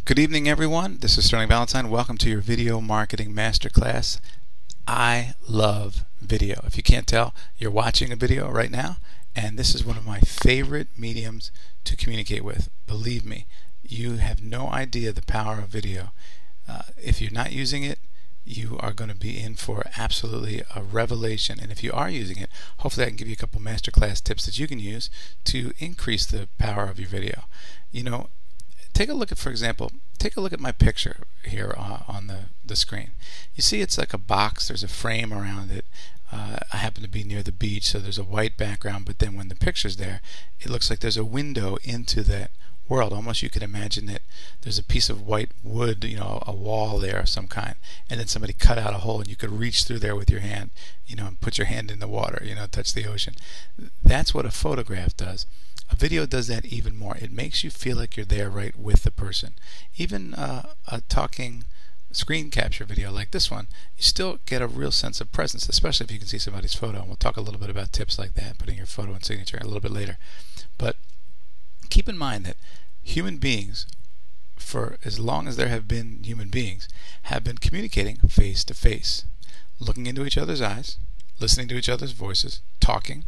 Good evening, everyone. This is Sterling Valentine. Welcome to your Video Marketing Masterclass. I love video. If you can't tell, you're watching a video right now, and this is one of my favorite mediums to communicate with. Believe me, you have no idea the power of video. If you're not using it, you are going to be in for absolutely a revelation. And if you are using it, hopefully I can give you a couple masterclass tips that you can use to increase the power of your video. You know, take a look at, for example, take a look at my picture here on the screen. You see it's like a box, there's a frame around it. I happen to be near the beach, so there's a white background, but then when the picture's there, it looks like there's a window into that world. Almost you could imagine that there's a piece of white wood, you know, a wall there of some kind, and then somebody cut out a hole and you could reach through there with your hand, you know, and put your hand in the water, you know, touch the ocean. That's what a photograph does. A video does that even more. It makes you feel like you're there right with the person. Even a talking screen capture video like this one, you still get a real sense of presence, especially if you can see somebody's photo. And we'll talk a little bit about tips like that, putting your photo and signature a little bit later. But keep in mind that human beings, for as long as there have been human beings, have been communicating face to face, looking into each other's eyes, listening to each other's voices, talking,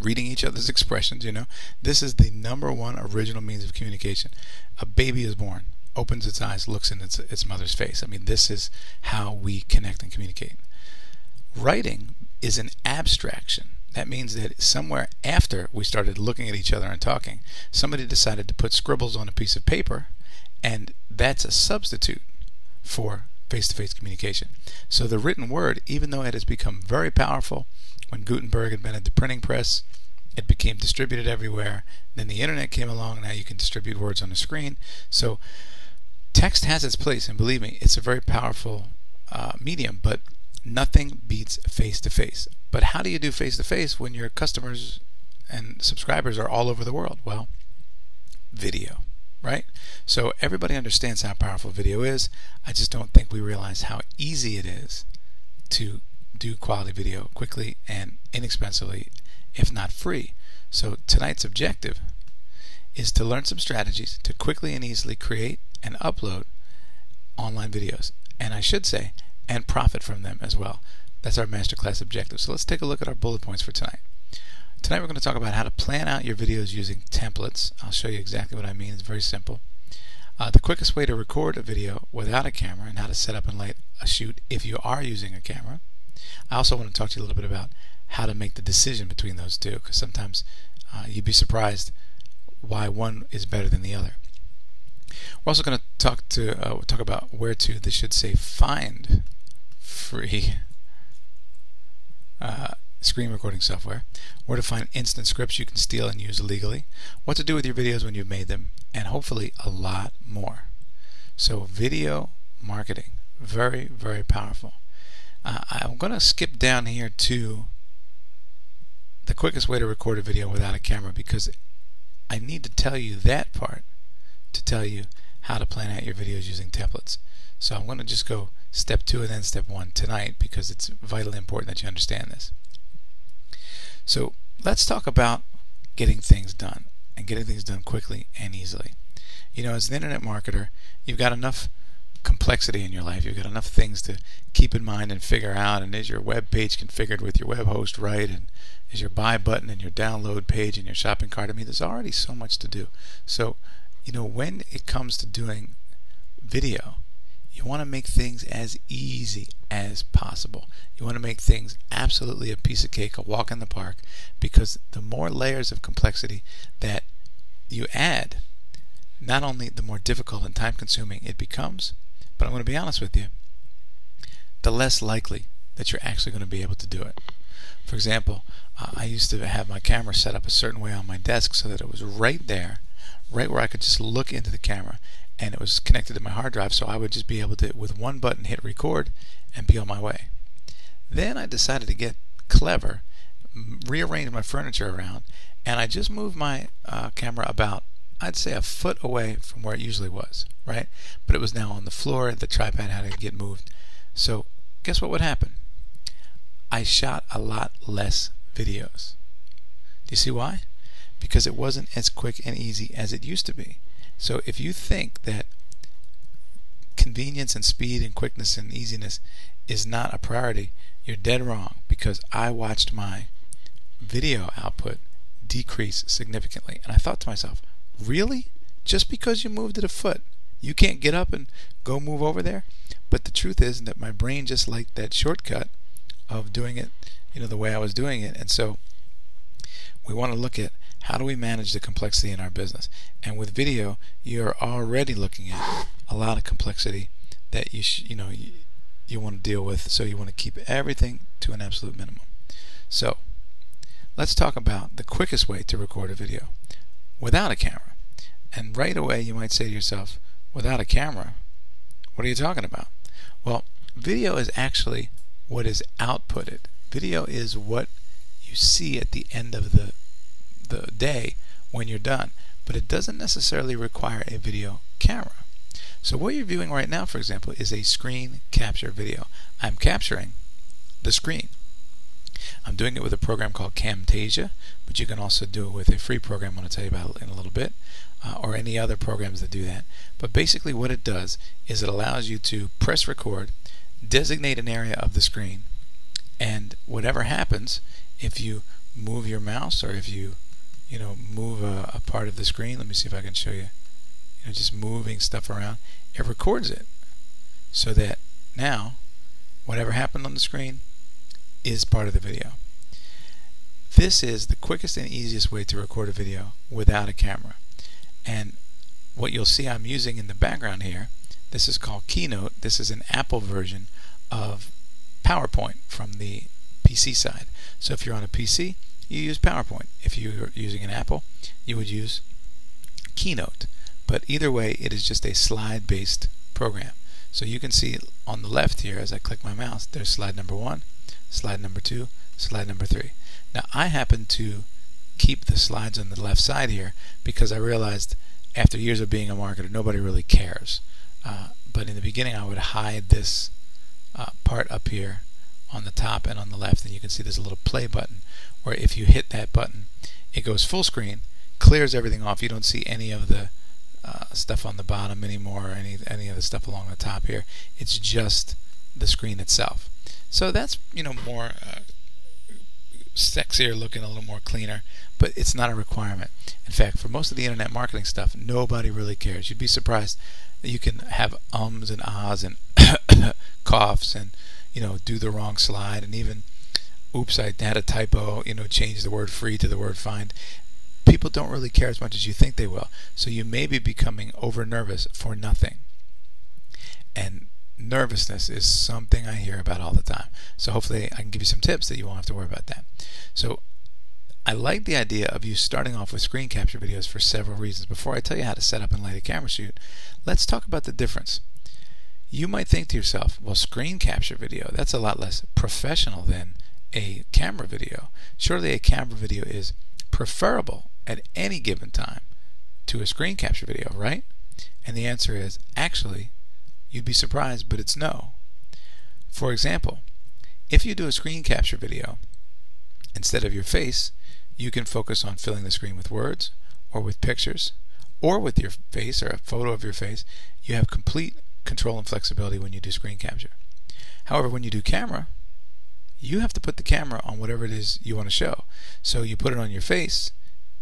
reading each other's expressions. You know, this is the #1 original means of communication. A baby is born, opens its eyes, looks in its mother's face. I mean, this is how we connect and communicate. Writing is an abstraction. That means that somewhere after we started looking at each other and talking, somebody decided to put scribbles on a piece of paper, and that's a substitute for face-to-face communication. So the written word, even though it has become very powerful, when Gutenberg invented the printing press, it became distributed everywhere. Then the internet came along. Now you can distribute words on the screen. So text has its place, and believe me, it's a very powerful medium, but nothing beats face-to-face. But how do you do face-to-face when your customers and subscribers are all over the world? Well, video, right? So everybody understands how powerful video is. I just don't think we realize how easy it is to do quality video quickly and inexpensively, if not free. So tonight's objective is to learn some strategies to quickly and easily create and upload online videos, and I should say, and profit from them as well. That's our masterclass objective. So let's take a look at our bullet points for tonight. Tonight we're going to talk about how to plan out your videos using templates. I'll show you exactly what I mean. It's very simple. The quickest way to record a video without a camera, and how to set up and light a shoot if you are using a camera. I also want to talk to you a little bit about how to make the decision between those two, because sometimes you'd be surprised why one is better than the other. We're also going to talk about where to, this should say, find free screen recording software, where to find instant scripts you can steal and use illegally, what to do with your videos when you've made them, and hopefully a lot more. So video marketing, very, very powerful. I'm going to skip down here to the quickest way to record a video without a camera, because I need to tell you that part to tell you how to plan out your videos using templates. So I'm going to just go step 2 and then step 1 tonight, because it's vitally important that you understand this. So let's talk about getting things done, and getting things done quickly and easily. You know, as an internet marketer, you've got enough complexity in your life. You've got enough things to keep in mind and figure out. And is your web page configured with your web host right? And is your buy button and your download page and your shopping cart? I mean, there's already so much to do. So, you know, when it comes to doing video, you want to make things as easy as possible. You want to make things absolutely a piece of cake, a walk in the park, because the more layers of complexity that you add, not only the more difficult and time-consuming it becomes, but I'm going to be honest with you, the less likely that you're actually going to be able to do it. For example, I used to have my camera set up a certain way on my desk so that it was right there, right where I could just look into the camera, and it was connected to my hard drive, so I would just be able to, with one button, hit record and be on my way. Then I decided to get clever, rearrange my furniture around, and I just moved my camera about, I'd say, a foot away from where it usually was, right? But it was now on the floor. The tripod had to get moved. So guess what would happen? I shot a lot less videos. Do you see why? Because it wasn't as quick and easy as it used to be. So if you think that convenience and speed and quickness and easiness is not a priority, you're dead wrong, because I watched my video output decrease significantly. And I thought to myself, really? Just because you moved it a foot, you can't get up and go move over there? But the truth is that my brain just liked that shortcut of doing it, the way I was doing it. And so we want to look at how do we manage the complexity in our business. And with video, you're already looking at a lot of complexity that you want to deal with. So you want to keep everything to an absolute minimum. So let's talk about the quickest way to record a video without a camera. And right away you might say to yourself, without a camera, what are you talking about? Well, video is actually what is outputted. Video is what you see at the end of the day when you're done, but it doesn't necessarily require a video camera. So what you're viewing right now, for example, is a screen capture video. I'm capturing the screen. I'm doing it with a program called Camtasia, but you can also do it with a free program I'm going to tell you about in a little bit, or any other programs that do that. But basically what it does is it allows you to press record, designate an area of the screen, and happens if you move your mouse, or if you move a part of the screen. Let me see if I can show you, just moving stuff around, it records it so that now whatever happened on the screen is part of the video. This is the quickest and easiest way to record a video without a camera. And what you'll see I'm using in the background here, this is called Keynote. This is an Apple version of PowerPoint from the PC side. So if you're on a PC, you use PowerPoint. If you're using an Apple, you would use Keynote. But either way, it is just a slide-based program. So you can see on the left here, as I click my mouse, there's slide number 1, slide number 2, slide number 3. Now I happen to keep the slides on the left side here because I realized after years of being a marketer, nobody really cares. But in the beginning, I would hide this part up here on the top and on the left, and you can see there's a little play button where if you hit that button, it goes full screen, clears everything off. You don't see any of the stuff on the bottom anymore, or any of the stuff along the top here. It's just the screen itself. So that's more sexier looking, a little more cleaner, but it's not a requirement. In fact, for most of the internet marketing stuff, nobody really cares. You'd be surprised that you can have ums and ahs and coughs and do the wrong slide, and even oops, I had a typo, change the word free to the word find. People don't really care as much as you think they will. So you may be becoming over nervous for nothing. And nervousness is something I hear about all the time. So hopefully I can give you some tips that you won't have to worry about that. So I like the idea of you starting off with screen capture videos for several reasons. Before I tell you how to set up and light a camera shoot, let's talk about the difference. You might think to yourself, well, screen capture video, that's a lot less professional than a camera video. Surely a camera video is preferable at any given time to a screen capture video, right? And the answer is, actually, you'd be surprised, but it's no. For example, if you do a screen capture video, instead of your face, you can focus on filling the screen with words, or with pictures, or with your face, or a photo of your face. You have complete control and flexibility when you do screen capture. However, when you do camera, you have to put the camera on whatever it is you want to show. So you put it on your face,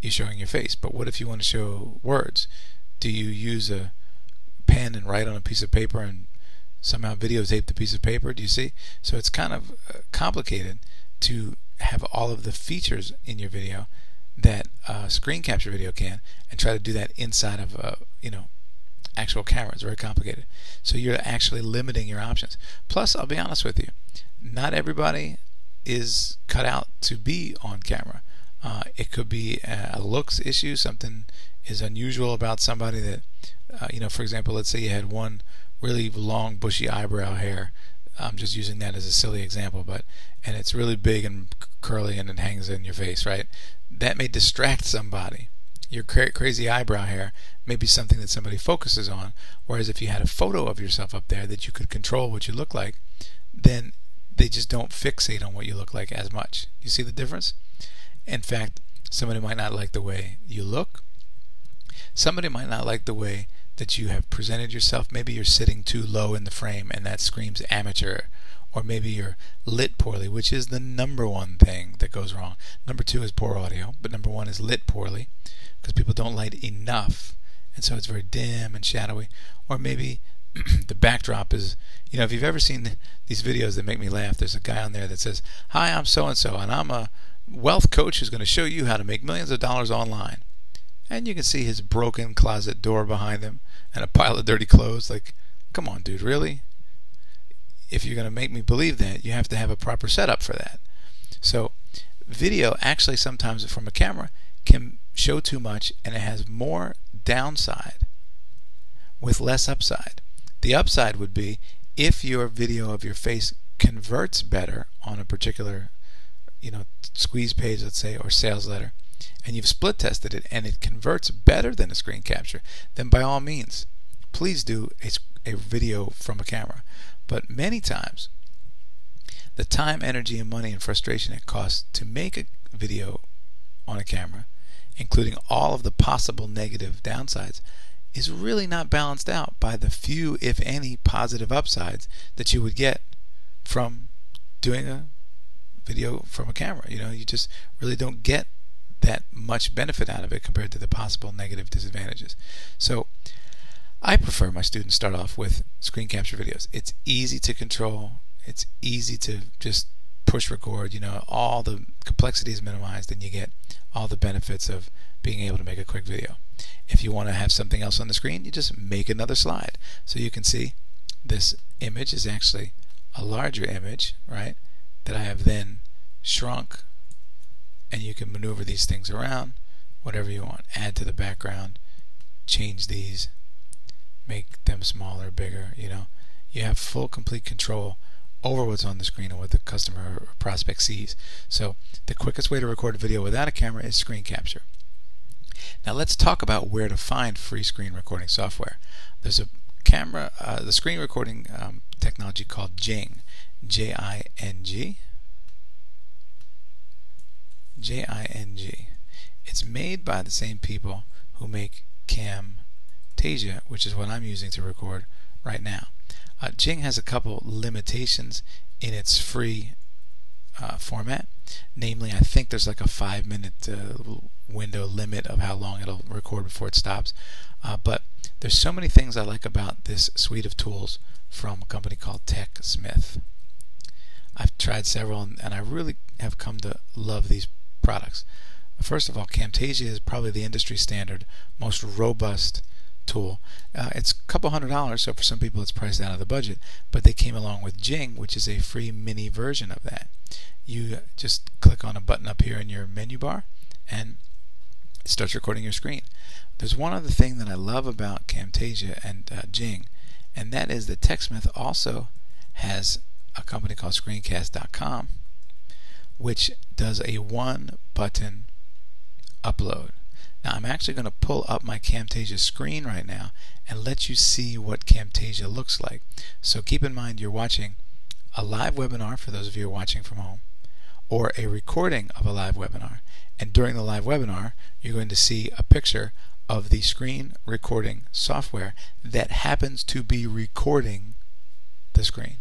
you're showing your face. But what if you want to show words? Do you use a pen and write on a piece of paper and somehow videotape the piece of paper? Do you see? So it's kind of complicated to have all of the features in your video that a screen capture video can, and try to do that inside of a actual camera. It's very complicated. So you're actually limiting your options. Plus, I'll be honest with you, not everybody is cut out to be on camera. It could be a looks issue. Something is unusual about somebody that, for example, let's say you had one really long bushy eyebrow hair. I'm just using that as a silly example, and it's really big and curly and it hangs in your face, right? That may distract somebody. Your crazy eyebrow hair may be something that somebody focuses on, whereas if you had a photo of yourself up there that you could control what you look like, then they just don't fixate on what you look like as much. You see the difference? In fact, somebody might not like the way you look. Somebody might not like the way that you have presented yourself. Maybe you're sitting too low in the frame and that screams amateur, or maybe you're lit poorly, which is the number one thing that goes wrong. Number two is poor audio, but number one is lit poorly, because people don't light enough, and so it's very dim and shadowy. Or maybe the backdrop is, if you've ever seen these videos that make me laugh, there's a guy on there that says, "Hi, I'm so-and-so, and I'm a wealth coach who's going to show you how to make millions of dollars online." And you can see his broken closet door behind him and a pile of dirty clothes. Like, come on, dude, really? If you're going to make me believe that, you have to have a proper setup for that. So video actually sometimes from a camera can show too much, and it has more downside with less upside. The upside would be if your video of your face converts better on a particular squeeze page, let's say, or sales letter, and you've split tested it and it converts better than a screen capture, then by all means please do a video from a camera. But many times the time, energy, and money and frustration it costs to make a video on a camera, including all of the possible negative downsides, is really not balanced out by the few, if any, positive upsides that you would get from doing a video from a camera. You just really don't get that much benefit out of it compared to the possible negative disadvantages. So I prefer my students start off with screen capture videos. It's easy to control. It's easy to just push record. All the complexity is minimized, and you get all the benefits of being able to make a quick video. If you want to have something else on the screen, you just make another slide. So you can see this image is actually a larger image, right, that I have then shrunk, and you can maneuver these things around whatever you want. Add to the background, change these, make them smaller, bigger. You have full, complete control over what's on the screen and what the customer or prospect sees. So the quickest way to record a video without a camera is screen capture. Now let's talk about where to find free screen recording software. There's a the screen recording technology called Jing, J-I-N-G. J-I-N-G. It's made by the same people who make Camtasia, which is what I'm using to record right now. Jing has a couple limitations in its free format. Namely, I think there's like a 5-minute window limit of how long it'll record before it stops. But there's so many things I like about this suite of tools from a company called TechSmith. I've tried several, and I really have come to love these products. First of all, Camtasia is probably the industry standard, most robust tool. It's a couple $100, so for some people it's priced out of the budget, but they came along with Jing, which is a free mini version of that. You just click on a button up here in your menu bar and it starts recording your screen. There's one other thing that I love about Camtasia and Jing, and that is that TechSmith also has a company called Screencast.com, which does a one-button upload. Now I'm actually going to pull up my Camtasia screen right now and let you see what Camtasia looks like. So keep in mind you're watching a live webinar, for those of you who are watching from home, or a recording of a live webinar. And during the live webinar you're going to see a picture of the screen recording software that happens to be recording the screen.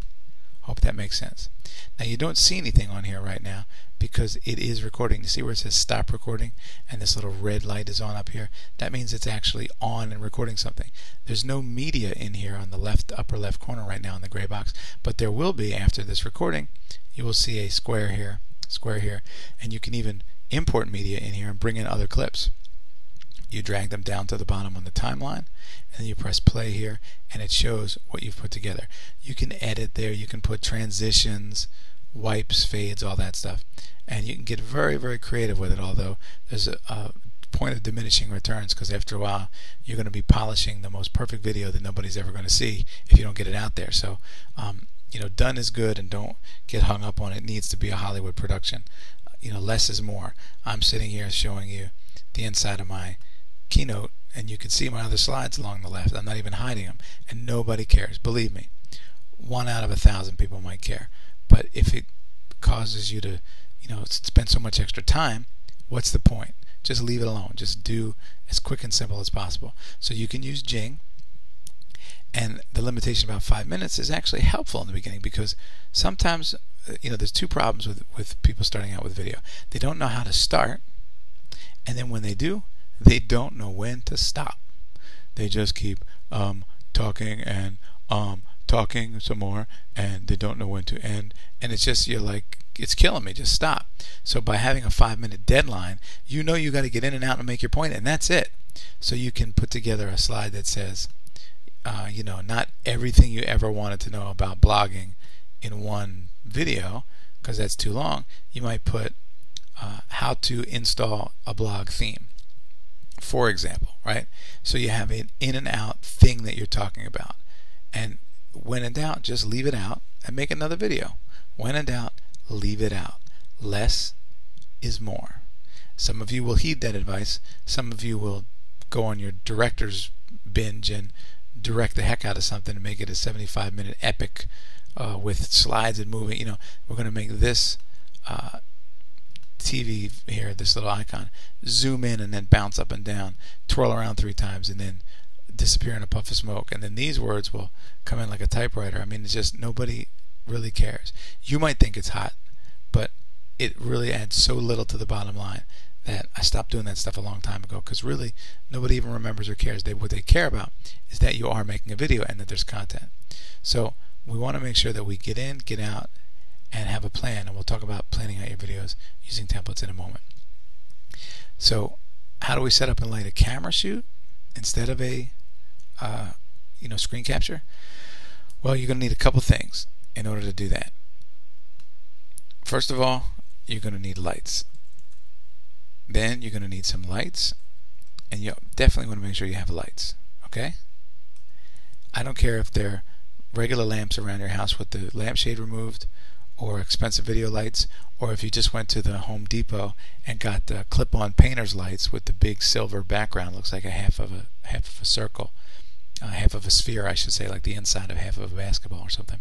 Hope that makes sense. Now you don't see anything on here right now because it is recording. You see where it says stop recording and this little red light is on up here? That means it's actually on and recording something. There's no media in here on the left, upper left corner right now in the gray box, but there will be after this recording. You will see a square here, and you can even import media in here and bring in other clips. You drag them down to the bottom on the timeline, and then you press play here, and it shows what you've put together. You can edit there, you can put transitions, wipes, fades, all that stuff, and you can get very, very creative with it, although there's a point of diminishing returns, because after a while you're going to be polishing the most perfect video that nobody's ever going to see if you don't get it out there. So done is good, and don't get hung up on it. It needs to be a Hollywood production. Less is more. I'm sitting here showing you the inside of my Keynote, and you can see my other slides along the left. I'm not even hiding them, and nobody cares. Believe me, 1 out of 1,000 people might care. But if it causes you to spend so much extra time, what's the point? Just leave it alone. Just do as quick and simple as possible. So you can use Jing. And the limitation about 5 minutes is actually helpful in the beginning, because sometimes there's two problems with people starting out with video. They don't know how to start, and then when they do, they don't know when to stop. They just keep talking and talking some more, and they don't know when to end, and it's just, you're like, it's killing me, just stop. So by having a 5-minute deadline, you got to get in and out and make your point, and that's it. So you can put together a slide that says, not everything you ever wanted to know about blogging in one video, because that's too long. You might put how to install a blog theme, for example, right? So you have an in and out thing that you're talking about, and when in doubt, just leave it out and make another video. When in doubt, leave it out. Less is more. Some of you will heed that advice. Some of you will go on your director's binge and direct the heck out of something and make it a 75-minute epic with slides and moving. We're going to make this TV here, this little icon, zoom in and then bounce up and down, twirl around 3 times, and then disappear in a puff of smoke, and then these words will come in like a typewriter. I mean, it's just, nobody really cares. You might think it's hot, but it really adds so little to the bottom line that I stopped doing that stuff a long time ago, because really nobody even remembers or cares. What they care about is that you are making a video and that there's content. So we want to make sure that we get in, get out, and have a plan, and we'll talk about planning out your videos using templates in a moment. So how do we set up and light a camera shoot instead of a screen capture? Well, you're going to need a couple things in order to do that. First of all, you're going to need lights. Then you're going to need some lights, and you definitely want to make sure you have lights. Okay? I don't care if they're regular lamps around your house with the lampshade removed, or expensive video lights, or if you just went to the Home Depot and got the clip-on painter's lights with the big silver background, looks like a half of a circle, half of a sphere, I should say, like the inside of half of a basketball or something.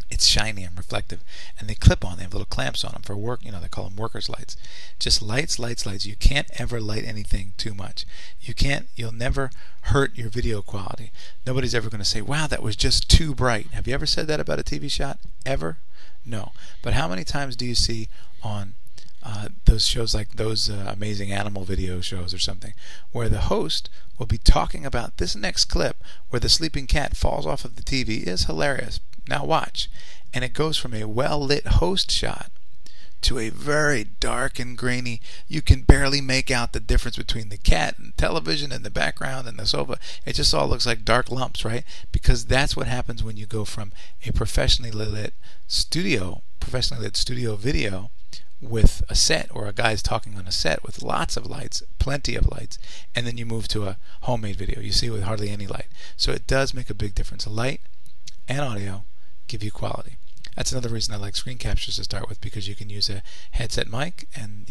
It's shiny and reflective, and they clip on. They have little clamps on them for work. They call them workers' lights. Just lights, lights, lights. You can't ever light anything too much. You'll never hurt your video quality. Nobody's ever going to say, wow, that was just too bright. Have you ever said that about a TV shot? Ever? No. But how many times do you see on those shows, like those amazing animal video shows or something, where the host will be talking about this next clip where the sleeping cat falls off of the TV is hilarious. Now watch. And it goes from a well-lit host shot to a very dark and grainy, you can barely make out the difference between the cat and television and the background and the sofa. It just all looks like dark lumps, right? Because that's what happens when you go from a professionally lit studio video with a set, or a guy's talking on a set with lots of lights, plenty of lights, and then you move to a homemade video you see with hardly any light. So it does make a big difference. Light and audio give you quality. That's another reason I like screen captures to start with, because you can use a headset mic and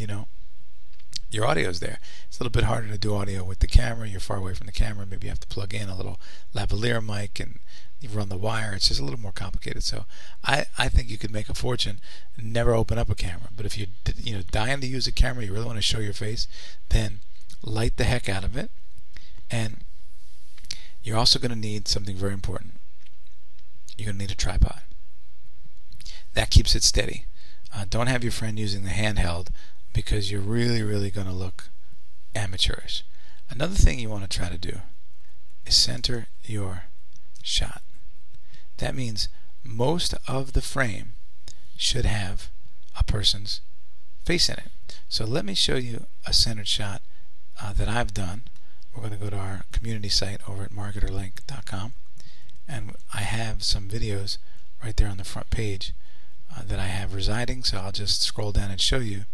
your audio's there. It's a little bit harder to do audio with the camera. You're far away from the camera. Maybe you have to plug in a little lavalier mic and you run the wire. It's just a little more complicated. So I think you could make a fortune and never open up a camera. But if you're dying to use a camera, you really want to show your face, then light the heck out of it. And you're also going to need something very important. You're going to need a tripod. That keeps it steady. Don't have your friend using the handheld, because you're really, really going to look amateurish. Another thing you want to try to do is center your shot. That means most of the frame should have a person's face in it. So let me show you a centered shot that I've done. We're going to go to our community site over at marketerlink.com, and I have some videos right there on the front page that I have residing, so I'll just scroll down and show you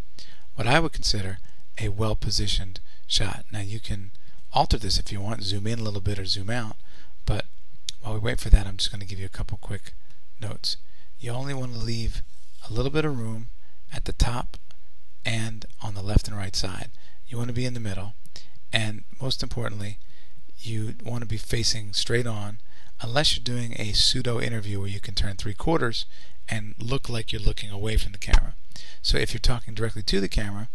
what I would consider a well-positioned shot. Now you can alter this if you want, zoom in a little bit or zoom out, but while we wait for that, I'm just going to give you a couple quick notes. You only want to leave a little bit of room at the top and on the left and right side. You want to be in the middle, and most importantly, you want to be facing straight on, unless you're doing a pseudo interview where you can turn 3/4 and look like you're looking away from the camera. So if you're talking directly to the camera,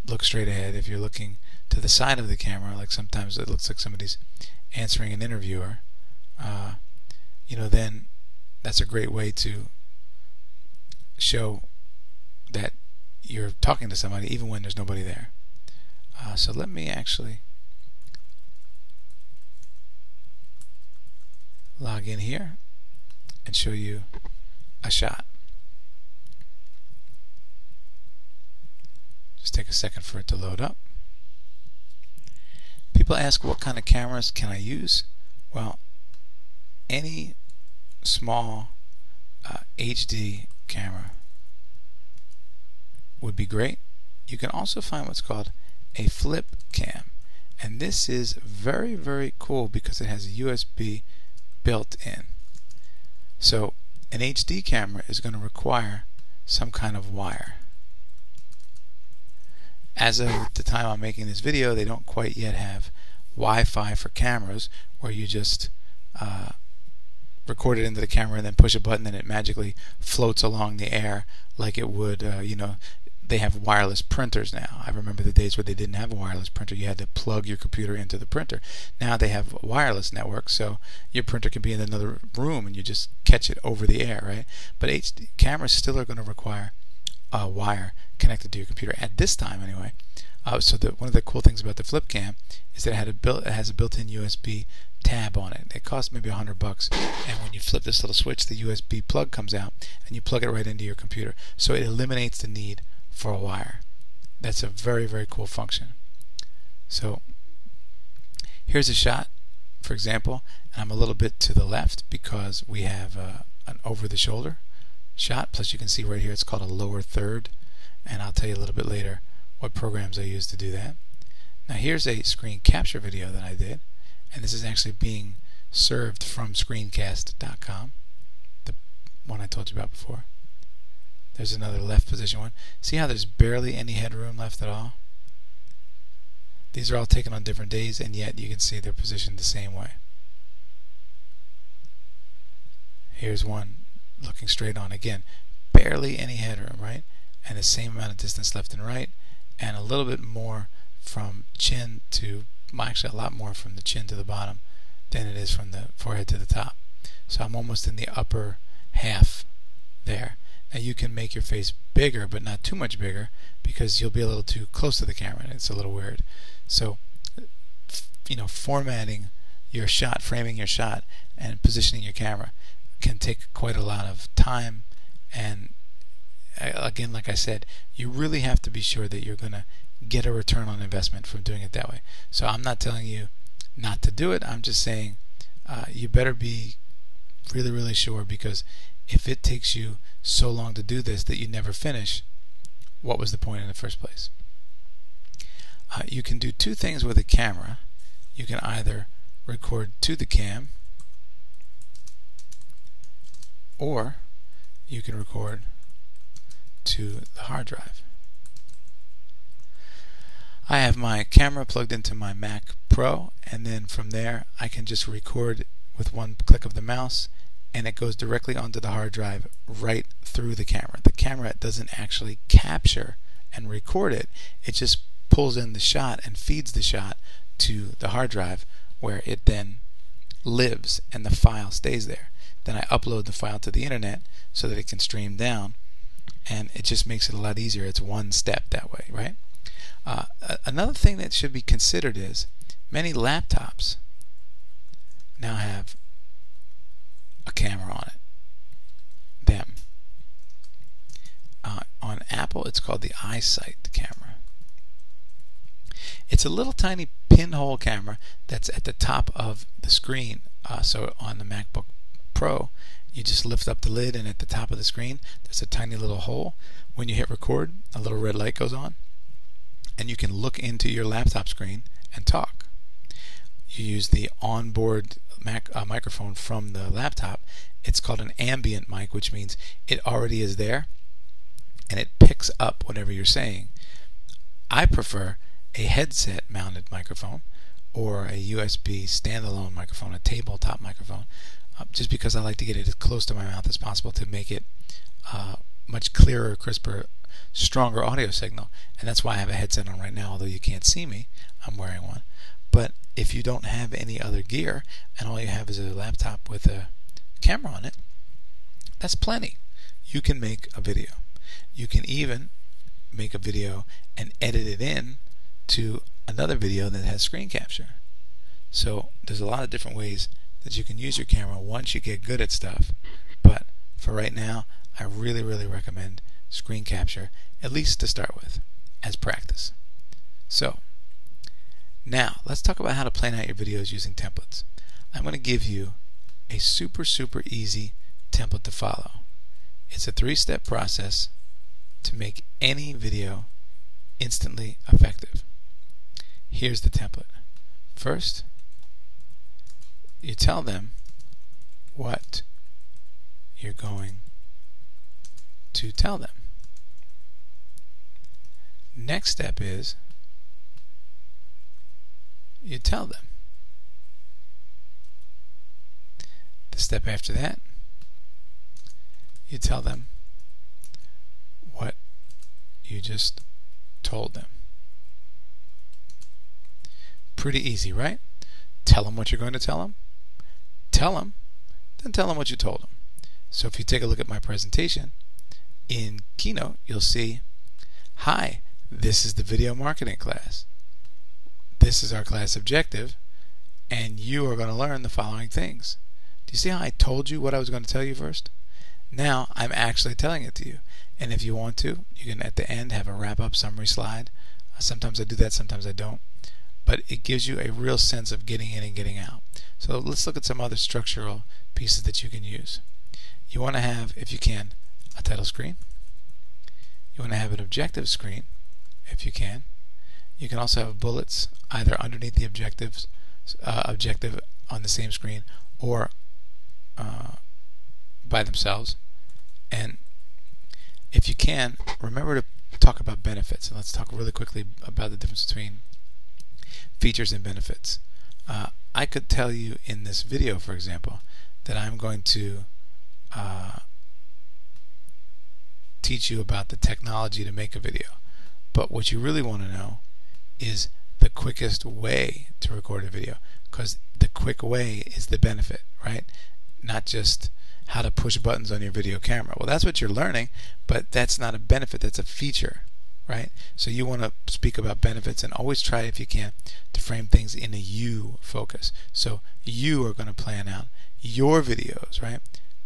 look straight ahead. If you're looking to the side of the camera, like sometimes it looks like somebody's answering an interviewer, then that's a great way to show that you're talking to somebody even when there's nobody there. So let me actually log in here and show you a shot. Just take a second for it to load up. People ask, what kind of cameras can I use? Well, any small HD camera would be great. You can also find what's called a flip cam, and this is very, very cool because it has a USB built in. So an HD camera is going to require some kind of wire. As of the time I'm making this video, they don't quite yet have Wi-Fi for cameras where you just record it into the camera and then push a button and it magically floats along the air like it would, they have wireless printers now. I remember the days where they didn't have a wireless printer. You had to plug your computer into the printer. Now they have a wireless network, so your printer can be in another room and you just catch it over the air, right? But HD cameras still are going to require a wire connected to your computer at this time anyway. So one of the cool things about the flip cam is that it has a built-in USB tab on it. It costs maybe $100, and when you flip this little switch, the USB plug comes out and you plug it right into your computer. So it eliminates the need for a wire. That's a very, very cool function. So here's a shot, for example, and I'm a little bit to the left because we have an over-the-shoulder shot. Plus you can see right here it's called a lower third, and I'll tell you a little bit later what programs I use to do that. Now here's a screen capture video that I did, and this is actually being served from screencast.com, the one I told you about before. There's another left position one. See how there's barely any headroom left at all? These are all taken on different days, and yet you can see they're positioned the same way. Here's one looking straight on. Again, barely any headroom, right? And the same amount of distance left and right, and a little bit more from chin to, well, actually a lot more from the chin to the bottom than it is from the forehead to the top. So I'm almost in the upper half there. Now you can make your face bigger, but not too much bigger, because you'll be a little too close to the camera and it's a little weird. So, formatting your shot, framing your shot, and positioning your camera can take quite a lot of time. And again, like I said, you really have to be sure that you're going to get a return on investment from doing it that way. So I'm not telling you not to do it. I'm just saying you better be really, really sure, because if it takes you so long to do this that you never finish, what was the point in the first place? You can do two things with a camera. You can either record to the cam, or you can record to the hard drive. I have my camera plugged into my Mac Pro, and then from there I can just record with one click of the mouse, and it goes directly onto the hard drive right through the camera. The camera doesn't actually capture and record it. It just pulls in the shot and feeds the shot to the hard drive, where it then lives and the file stays there. Then I upload the file to the internet so that it can stream down, and it just makes it a lot easier. It's one step that way, right? Another thing that should be considered is many laptops now have a camera on it. On Apple, it's called the iSight camera. It's a little tiny pinhole camera that's at the top of the screen. So on the MacBook Pro, you just lift up the lid, and at the top of the screen there's a tiny little hole. When you hit record, a little red light goes on, and you can look into your laptop screen and talk. You use the onboard microphone from the laptop. It's called an ambient mic, which means it already is there and it picks up whatever you're saying. I prefer a headset mounted microphone or a USB standalone microphone, a tabletop microphone, just because I like to get it as close to my mouth as possible to make it much clearer, crisper, stronger audio signal. And that's why I have a headset on right now. Although you can't see me, I'm wearing one. But if you don't have any other gear and all you have is a laptop with a camera on it, that's plenty. You can make a video. You can even make a video and edit it in to another video that has screen capture. So there's a lot of different ways that you can use your camera once you get good at stuff. But for right now, I really recommend screen capture, at least to start with, as practice. So now let's talk about how to plan out your videos using templates. I'm going to give you a super easy template to follow. It's a 3-step process to make any video instantly effective. Here's the template. First, you tell them what you're going to tell them. Next step is you tell them. The step after that, you tell them what you just told them. Pretty easy, right? Tell them what you're going to tell them. Tell them, then tell them what you told them. So if you take a look at my presentation in Keynote, you'll see, hi, this is the video marketing class. This is our class objective, and you are going to learn the following things. Do you see how I told you what I was going to tell you first? Now I'm actually telling it to you. And if you want to, you can at the end have a wrap-up summary slide. Sometimes I do that, sometimes I don't. But it gives you a real sense of getting in and getting out. So let's look at some other structural pieces that you can use. You want to have, if you can, a title screen. You want to have an objective screen, if you can. You can also have bullets either underneath the objective on the same screen or by themselves. And if you can, remember to talk about benefits. And let's talk really quickly about the difference between features and benefits. I could tell you in this video, for example, that I'm going to teach you about the technology to make a video. But what you really want to know is the quickest way to record a video, because the quick way is the benefit, right? Not just how to push buttons on your video camera. Well, that's what you're learning, but that's not a benefit, that's a feature, right? So you want to speak about benefits and always try, if you can, to frame things in a you focus. So you are going to plan out your videos, right?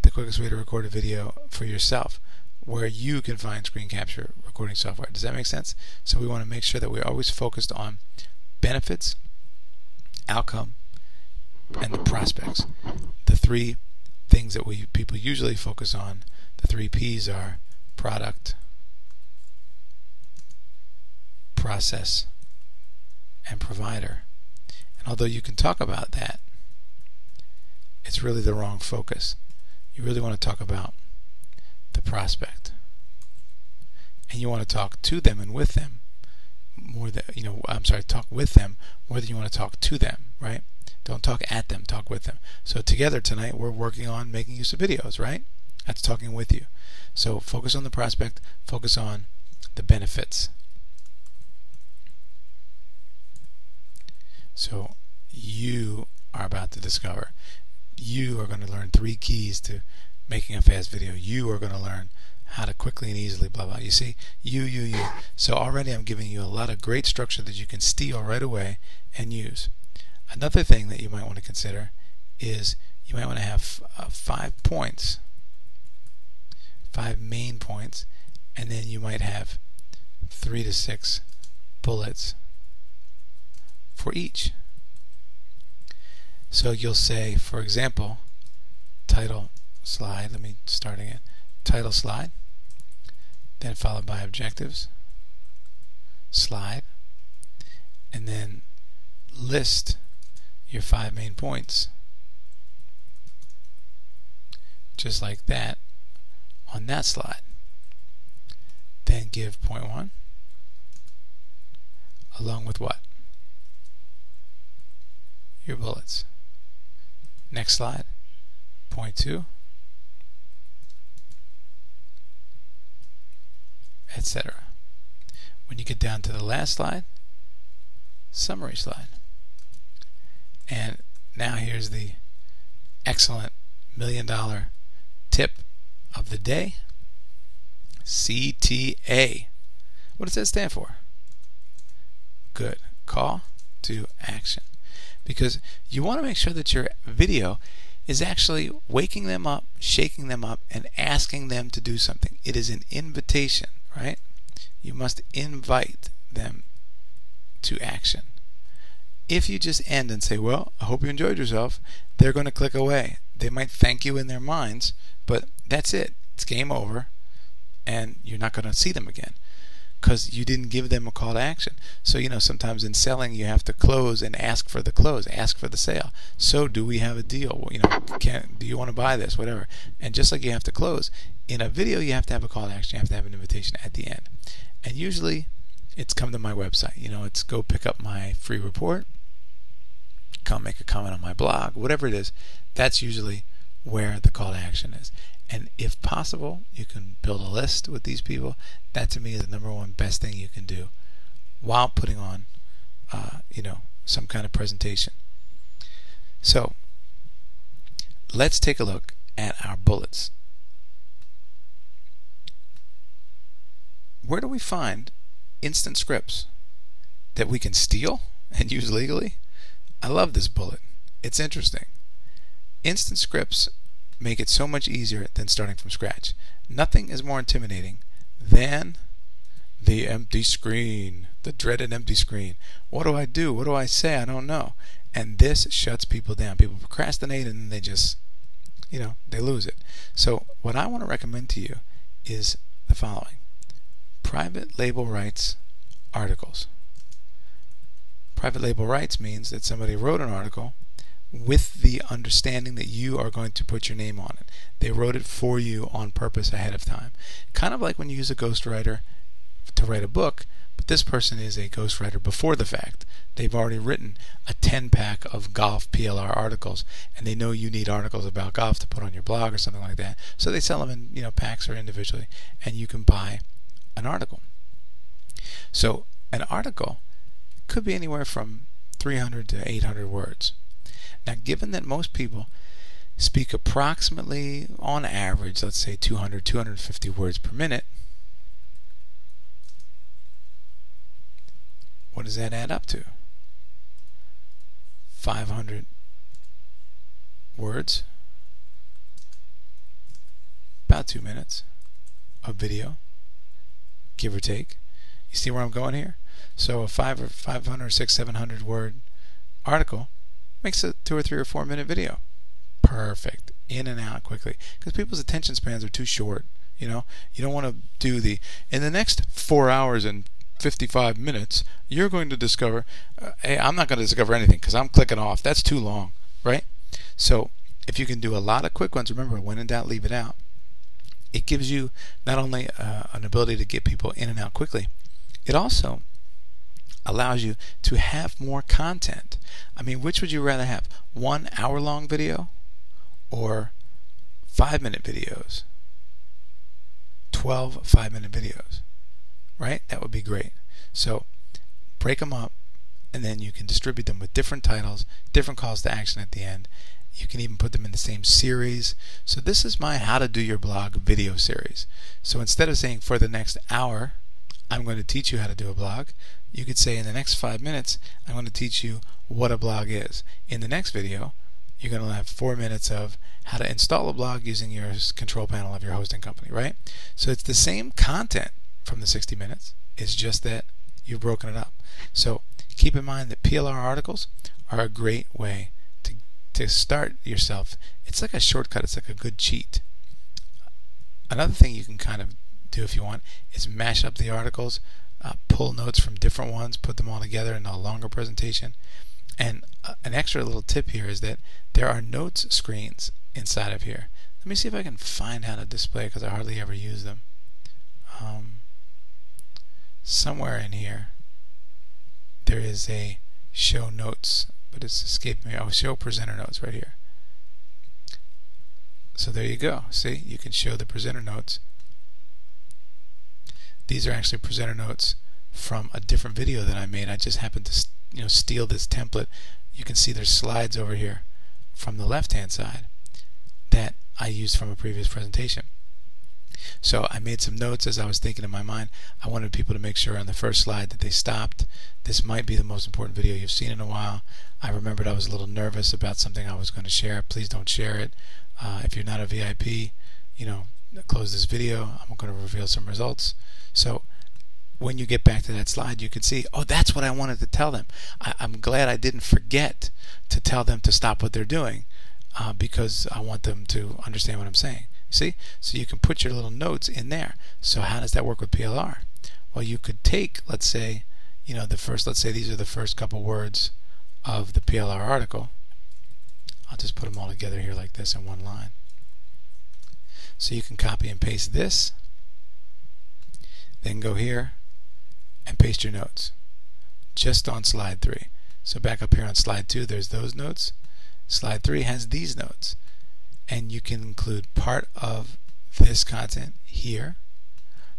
The quickest way to record a video for yourself, where you can find screen capture recording software. Does that make sense? So we want to make sure that we're always focused on benefits, outcome, and the prospects. The three things that people usually focus on, the 3 P's, are product, process, and provider. And although you can talk about that, it's really the wrong focus. You really want to talk about the prospect, and you want to talk to them and with them more than talk with them more than you want to talk to them, right? Don't talk at them, talk with them. So together tonight we're working on making use of videos, right? That's talking with you. So focus on the prospect, focus on the benefits. So you are about to discover, you are going to learn 3 keys to making a fast video. You are going to learn how to quickly and easily blah blah. You see, you. So already I'm giving you a lot of great structure that you can steal right away and use. Another thing that you might want to consider is you might want to have 5 points, 5 main points, and then you might have 3 to 6 bullets for each. So you'll say, for example, title slide. Let me start again. Title slide, then followed by objectives, slide, and then list your 5 main points, just like that on that slide. Then give point 1 along with what? Your bullets. Next slide, point 2, etc. When you get down to the last slide, summary slide. And now here's the excellent $1,000,000 tip of the day, CTA. What does that stand for? Good. Call to action. Because you want to make sure that your video is actually waking them up, shaking them up, and asking them to do something. It is an invitation, right? You must invite them to action. If you just end and say, well, I hope you enjoyed yourself, they're going to click away. They might thank you in their minds, but that's it. It's game over, and you're not going to see them again because you didn't give them a call to action. So, sometimes in selling, you have to close and ask for the close, ask for the sale. So, do we have a deal? Do you want to buy this? Whatever. And just like you have to close, in a video, you have to have a call to action. You have to have an invitation at the end. And usually, it's come to my website. It's go pick up my free report, come make a comment on my blog, whatever it is. That's usually where the call to action is. And if possible, you can build a list with these people. That to me is the number one best thing you can do while putting on, some kind of presentation. So let's take a look at our bullets. Where do we find instant scripts that we can steal and use legally? I love this bullet. It's interesting. Instant scripts make it so much easier than starting from scratch. Nothing is more intimidating than the empty screen, the dreaded empty screen. What do I do? What do I say? I don't know. And this shuts people down. People procrastinate and then they just, they lose it. So what I want to recommend to you is the following. Private label rights articles. Private label rights means that somebody wrote an article with the understanding that you are going to put your name on it. They wrote it for you on purpose ahead of time. Kind of like when you use a ghostwriter to write a book, but this person is a ghostwriter before the fact. They've already written a 10-pack of golf PLR articles, and they know you need articles about golf to put on your blog or something like that. So they sell them in packs or individually, and you can buy an article. So an article could be anywhere from 300 to 800 words. Now, given that most people speak approximately, on average, let's say 200, 250 words per minute, what does that add up to? 500 words, about 2 minutes of video, give or take. You see where I'm going here? So a 500 or 600, 700 word article makes a 2 or 3 or 4 minute video. Perfect. In and out quickly. Because people's attention spans are too short. You don't want to do in the next 4 hours and 55 minutes, you're going to discover, hey, I'm not going to discover anything because I'm clicking off. That's too long, right? So if you can do a lot of quick ones, remember, when in doubt, leave it out. It gives you not only an ability to get people in and out quickly, it also allows you to have more content. I mean, which would you rather have? 1 hour-long video or 5-minute videos? 12 5-minute videos, right? That would be great. So break them up, and then you can distribute them with different titles, different calls to action at the end. You can even put them in the same series. So this is my How to Do Your Blog video series. So instead of saying for the next hour, I'm going to teach you how to do a blog, you could say in the next 5 minutes, I'm going to teach you what a blog is. In the next video, you're going to have 4 minutes of how to install a blog using your control panel of your hosting company, right? So it's the same content from the 60 minutes. It's just that you've broken it up. So keep in mind that PLR articles are a great way to start yourself. It's like a shortcut. It's like a good cheat. Another thing you can kind of do if you want is mash up the articles, pull notes from different ones, put them all together in a longer presentation. And an extra little tip here is that there are notes screens inside of here. Let me see if I can find how to display it because I hardly ever use them. Somewhere in here there is a show notes, but it's escaping me. Oh, show presenter notes right here. So there you go. See, you can show the presenter notes. These are actually presenter notes from a different video that I made. I just happened to steal this template. You can see there's slides over here from the left hand side that I used from a previous presentation. So I made some notes as I was thinking in my mind. I wanted people to make sure on the first slide that they stopped. This might be the most important video you've seen in a while. I remembered I was a little nervous about something I was going to share. Please don't share it. If you're not a VIP, close this video. I'm going to reveal some results. So when you get back to that slide, you can see, oh, that's what I wanted to tell them. I'm glad I didn't forget to tell them to stop what they're doing because I want them to understand what I'm saying. See? So you can put your little notes in there. So how does that work with PLR? Well, you could take, let's say, let's say these are the first couple words of the PLR article. I'll just put them all together here like this in one line. So you can copy and paste this, then go here and paste your notes just on slide 3. So back up here on slide 2, there's those notes. Slide 3 has these notes. And you can include part of this content here.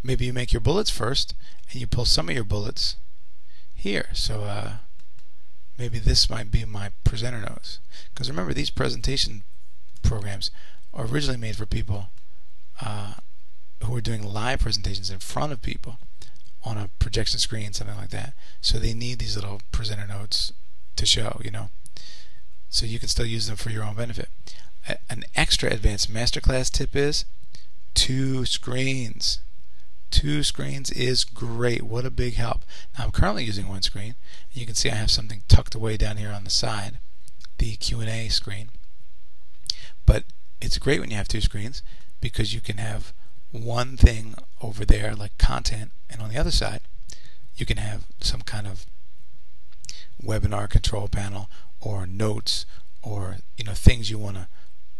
Maybe you make your bullets first and you pull some of your bullets here. So maybe this might be my presenter notes. Because remember, these presentation programs are originally made for people who are doing live presentations in front of people on a projection screen, something like that. So they need these little presenter notes to show, So you can still use them for your own benefit. An extra advanced masterclass tip is 2 screens. 2 screens is great. What a big help. Now I'm currently using 1 screen. You can see I have something tucked away down here on the side, the Q&A screen. But it's great when you have 2 screens because you can have one thing over there like content, and on the other side you can have some kind of webinar control panel or notes or things you want to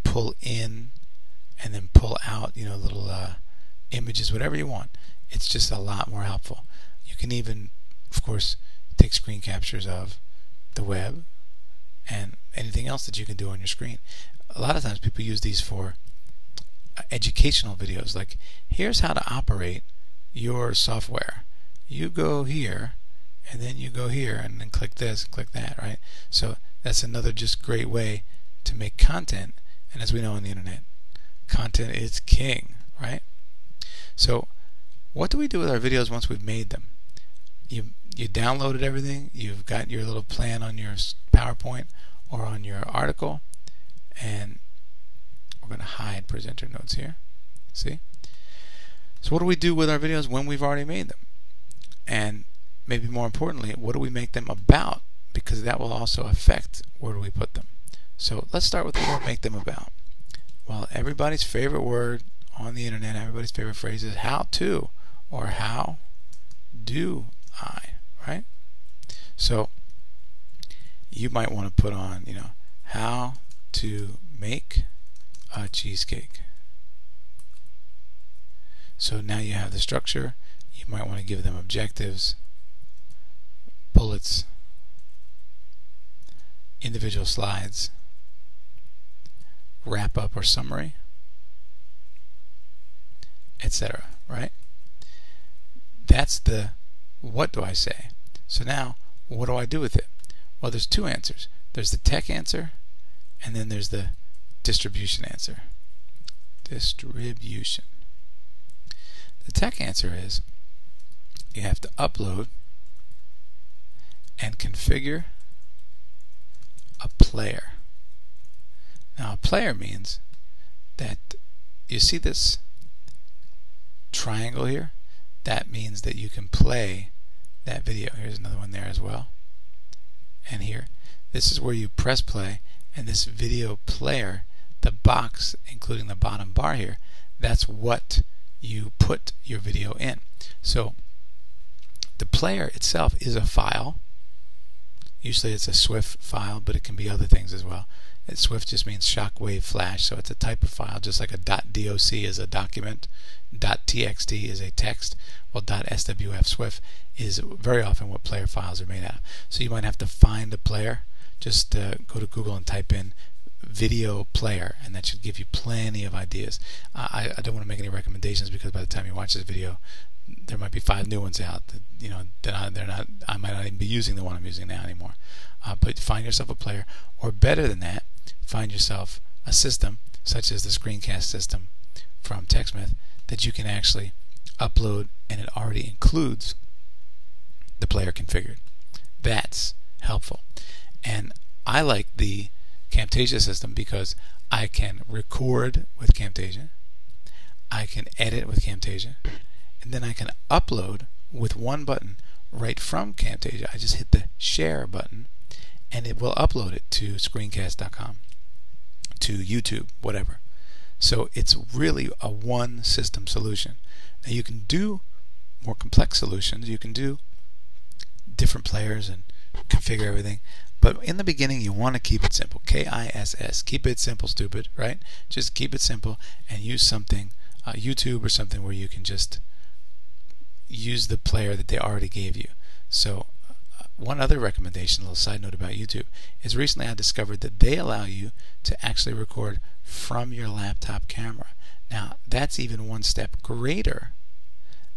pull in and then pull out, little images, whatever you want. It's just a lot more helpful. You can even, of course, take screen captures of the web and anything else that you can do on your screen. A lot of times people use these for educational videos, like here's how to operate your software. You go here and then you go here and then click this and click that, right? So that's another just great way to make content. And as we know on the internet, content is king, right? So what do we do with our videos once we've made them? You downloaded everything, you've got your little plan on your PowerPoint or on your article, and we're going to hide presenter notes here. See? So what do we do with our videos when we've already made them? And maybe more importantly, what do we make them about? Because that will also affect where do we put them. So let's start with what we make them about. Well, everybody's favorite word on the internet, everybody's favorite phrase is how to, or how do I, right? So you might want to put on, how to make a cheesecake. So now you have the structure. You might want to give them objectives, bullets, individual slides, wrap up or summary, etc. Right? That's the what do I say. So now what do I do with it? Well, there's 2 answers. There's the tech answer and then there's the distribution answer. Distribution. The tech answer is you have to upload and configure a player. Now a player means that you see this triangle here? That means that you can play that video. Here's another one there as well. And here. This is where you press play, and this video player, the box including the bottom bar here, that's what you put your video in. So the player itself is a file. Usually it's a SWF file, but it can be other things as well. And SWF just means shockwave flash, so it's a type of file, just like a .doc is a document, .txt is a text. Well, .swf SWF is very often what player files are made out of. So you might have to find a player. Just go to Google and type in video player, and that should give you plenty of ideas. I don't want to make any recommendations because by the time you watch this video, there might be 5 new ones out that I might not even be using the one I'm using now anymore. But find yourself a player, or better than that, find yourself a system such as the screencast system from TechSmith that you can actually upload and it already includes the player configured. That's helpful. And I like the Camtasia system because I can record with Camtasia, I can edit with Camtasia, and then I can upload with one button right from Camtasia. I just hit the share button and it will upload it to screencast.com, to YouTube, whatever. So it's really a one system solution. Now you can do more complex solutions, you can do different players and configure everything, but in the beginning you want to keep it simple. KISS, keep it simple, stupid, right? Just keep it simple and use something, YouTube or something where you can just use the player that they already gave you. So one other recommendation, a little side note about YouTube, is recently I discovered that they allow you to actually record from your laptop camera. Now that's even one step greater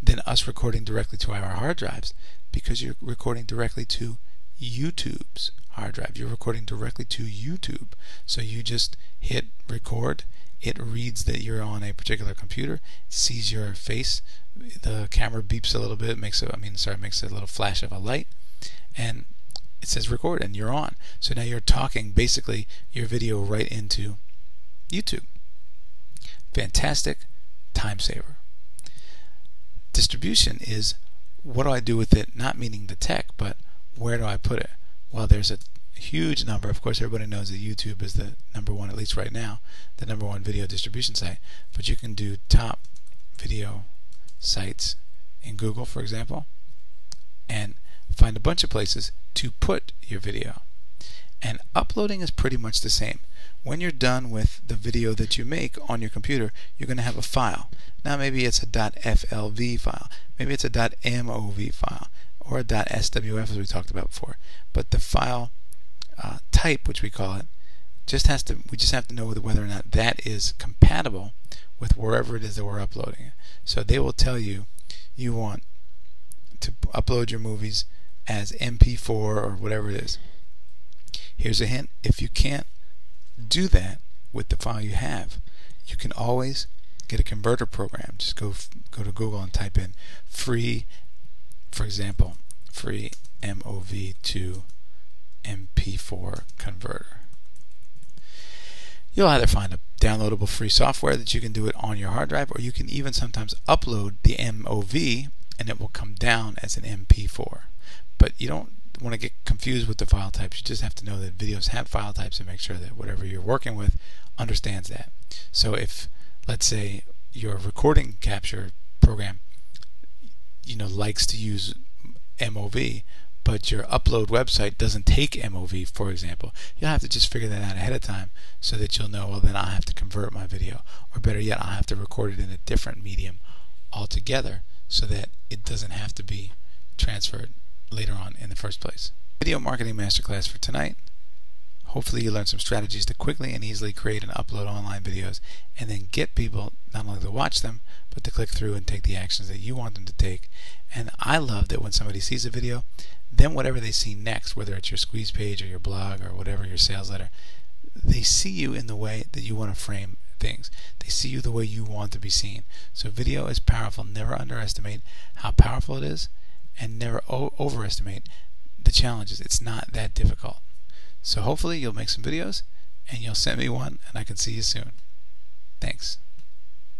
than us recording directly to our hard drives, because you're recording directly to YouTube's hard drive. You're recording directly to YouTube. So you just hit record, it reads that you're on a particular computer, sees your face, the camera beeps a little bit, makes a little flash of a light, and it says record and you're on. So now you're talking basically your video right into YouTube. Fantastic time saver. Distribution is, what do I do with it, not meaning the tech, but where do I put it? Well, there's a huge number. Of course, everybody knows that YouTube is the number one, at least right now, the number one video distribution site. But you can do top video sites in Google, for example, and find a bunch of places to put your video. And uploading is pretty much the same. When you're done with the video that you make on your computer, you're going to have a file. Now maybe it's a .flv file, maybe it's a .mov file, or a .swf as we talked about before. But the file type, which we call it, we just have to know whether or not that is compatible with wherever it is that we're uploading it. So they will tell you you want to upload your movies as MP4 or whatever it is. Here's a hint: if you can't do that with the file you have, you can always get a converter program. Just go to Google and type in free, for example, free MOV to MP4 converter. You'll either find a downloadable free software that you can do it on your hard drive, or you can even sometimes upload the MOV and it will come down as an MP4. But you don't want to get confused with the file types. You just have to know that videos have file types and make sure that whatever you're working with understands that. So if, let's say, your recording capture program likes to use MOV, but your upload website doesn't take MOV, for example, you'll have to just figure that out ahead of time so that you'll know, well, then I'll have to convert my video, or better yet, I'll have to record it in a different medium altogether so that it doesn't have to be transferred later on in the first place. Video Marketing Masterclass for tonight. Hopefully you learned some strategies to quickly and easily create and upload online videos and then get people not only to watch them, but to click through and take the actions that you want them to take. And I love that when somebody sees a video, then whatever they see next, whether it's your squeeze page or your blog or whatever, your sales letter, they see you in the way that you want to frame things. They see you the way you want to be seen. So video is powerful. Never underestimate how powerful it is, and never overestimate the challenges. It's not that difficult. So hopefully you'll make some videos and you'll send me one, and I can see you soon.